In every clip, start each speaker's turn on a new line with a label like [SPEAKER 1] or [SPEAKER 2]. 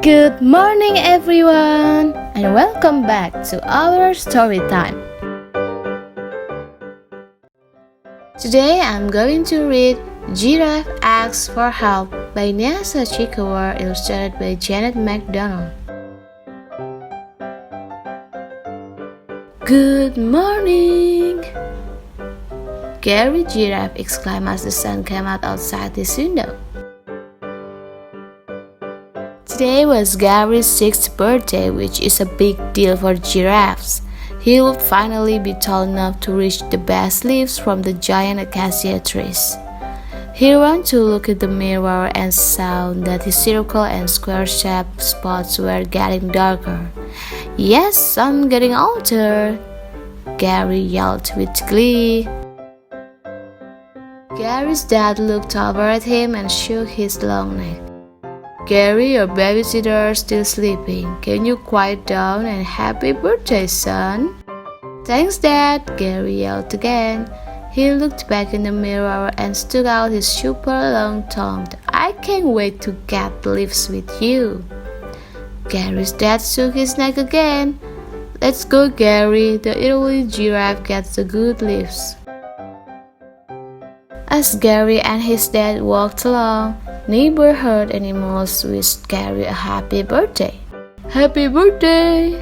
[SPEAKER 1] Good morning, everyone, and welcome back to our story time. Today, I'm going to read Giraffe Asks for Help by Nyasa Chikawar, illustrated by Janet MacDonald. Good morning! Gary Giraffe exclaimed as the sun came out outside his window. Today was Gary's 6th birthday, which is a big deal for giraffes. He would finally be tall enough to reach the best leaves from the giant acacia trees. He ran to look in the mirror and saw that his circle and square-shaped spots were getting darker. "Yes, I'm getting older," Gary yelled with glee. Gary's dad looked over at him and shook his long neck. "Gary, your babysitter is still sleeping. Can you quiet down and happy birthday, son?" "Thanks, Dad," Gary yelled again. He looked back in the mirror and stuck out his super long tongue. "I can't wait to get leaves with you." Gary's dad shook his neck again. "Let's go, Gary. The early giraffe gets the good leaves." As Gary and his dad walked along, neighborhood animals wished Gary a happy birthday. "Happy birthday!"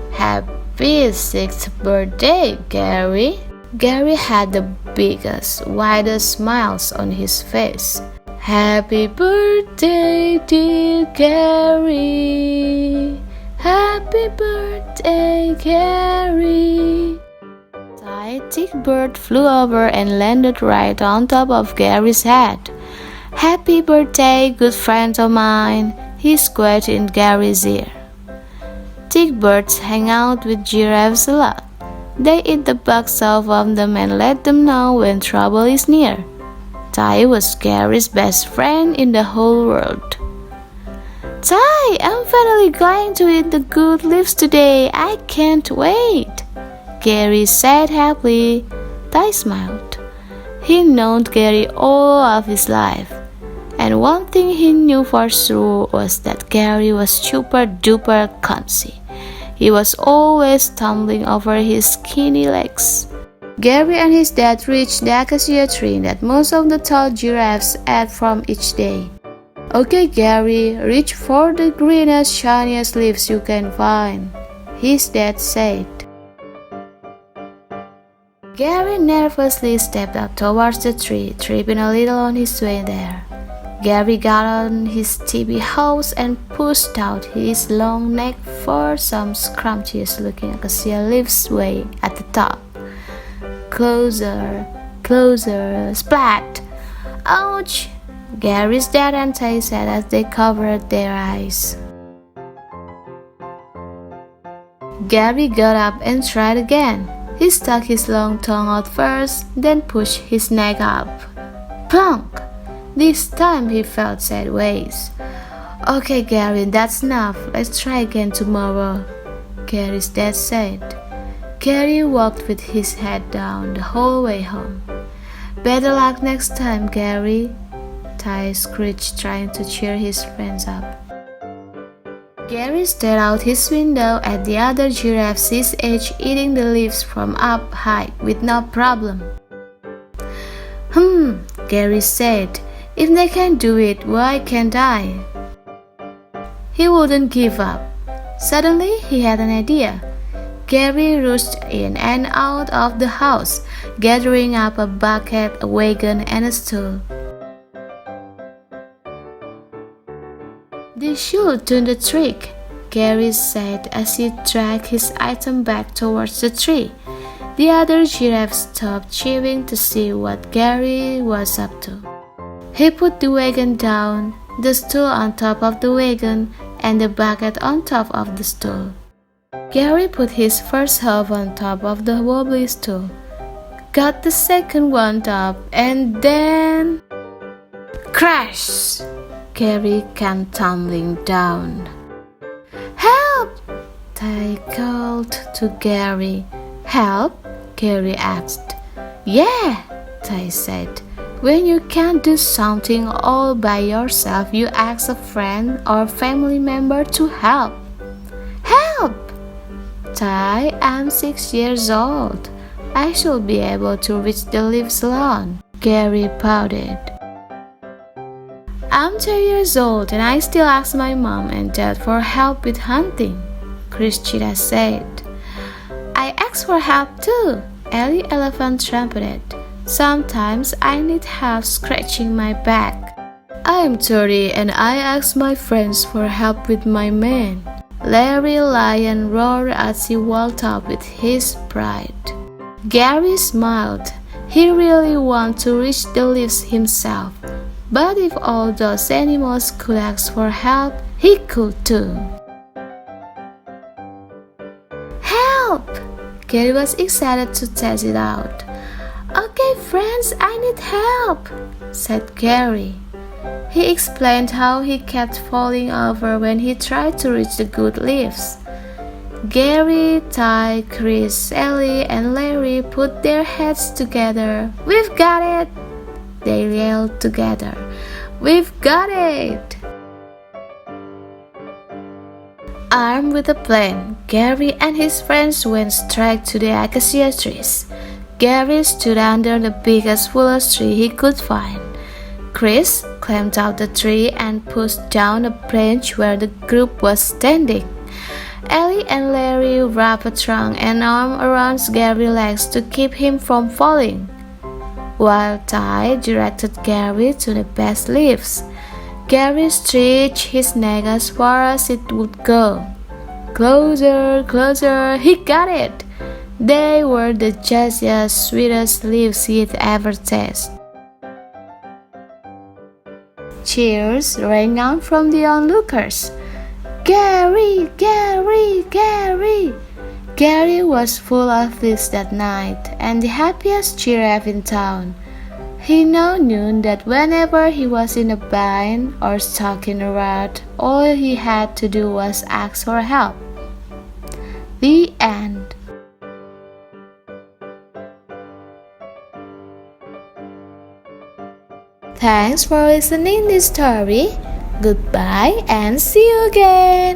[SPEAKER 1] "Happy 6th birthday, Gary!" Gary had the biggest, widest smiles on his face. "Happy birthday, dear Gary! Happy birthday, Gary!" A thick bird flew over and landed right on top of Gary's head. "Happy birthday, good friend of mine," he squeaked in Gary's ear. Thick birds hang out with giraffes a lot. They eat the bugs off of them and let them know when trouble is near. Ty was Gary's best friend in the whole world. "Ty, I'm finally going to eat the good leaves today. I can't wait," Gary said happily. Ty smiled. He'd known Gary all of his life, and one thing he knew for sure was that Gary was super duper clumsy. He was always tumbling over his skinny legs. Gary and his dad reached the acacia tree that most of the tall giraffes ate from each day. "Okay, Gary, reach for the greenest, shiniest leaves you can find," his dad said. Gary nervously stepped up towards the tree, tripping a little on his way there. Gary got on his tippy toes and pushed out his long neck for some scrumptious-looking acacia leaves way at the top. Closer, closer, splat! "Ouch!" Gary's dad and Ty said as they covered their eyes. Gary got up and tried again. He stuck his long tongue out first, then pushed his neck up. Plunk! This time he felt sideways. "Okay, Gary, that's enough. Let's try again tomorrow," Gary's dad said. Gary walked with his head down the whole way home. "Better luck next time, Gary," Ty screeched, trying to cheer his friends up. Gary stared out his window at the other giraffes his age eating the leaves from up high with no problem. Gary said. "If they can do it, why can't I?" He wouldn't give up. Suddenly, he had an idea. Gary rushed in and out of the house, gathering up a bucket, a wagon, and a stool. "This should do the trick," Gary said as he dragged his item back towards the tree. The other giraffes stopped chewing to see what Gary was up to. He put the wagon down, the stool on top of the wagon, and the bucket on top of the stool. Gary put his first half on top of the wobbly stool, got the second one up, and then... Crash! Gary came tumbling down. "Help!" Ty called to Gary. "Help?" Gary asked. "Yeah," Ty said. When you can't do something all by yourself, you ask a friend or family member to help. Help! Ty, I'm 6 years old. I should be able to reach the leaves alone, Gary pouted. I'm 2 years old and I still ask my mom and dad for help with hunting, Christina said. I ask for help too, Ellie Elephant trumpeted. Sometimes I need help scratching my back. I'm 30 and I ask my friends for help with my man, Larry Lion roared as he walked up with his pride. Gary smiled. He really wanted to reach the leaves himself, but if all those animals could ask for help, he could too. Help! Gary was excited to test it out. Okay, friends, I need help, said Gary. He explained how he kept falling over when he tried to reach the good leaves. Gary, Ty, Chris, Ellie, and Larry put their heads together. We've got it! They yelled together. We've got it! Armed with a plan, Gary and his friends went straight to the acacia trees. Gary stood under the biggest willow tree he could find. Chris climbed out the tree and pushed down a branch where the group was standing. Ellie and Larry wrapped a trunk and arm around Gary's legs to keep him from falling, while Ty directed Gary to the best leaves. Gary stretched his neck as far as it would go. Closer, closer, he got it! They were the juiciest, sweetest leaves he'd ever tasted. Cheers rang out from the onlookers. Gary, Gary, Gary! Gary was full of this that night and the happiest giraffe in town. He now knew that whenever he was in a bind or stuck in a rut, all he had to do was ask for help. The end. Thanks for listening this story. Goodbye and see you again.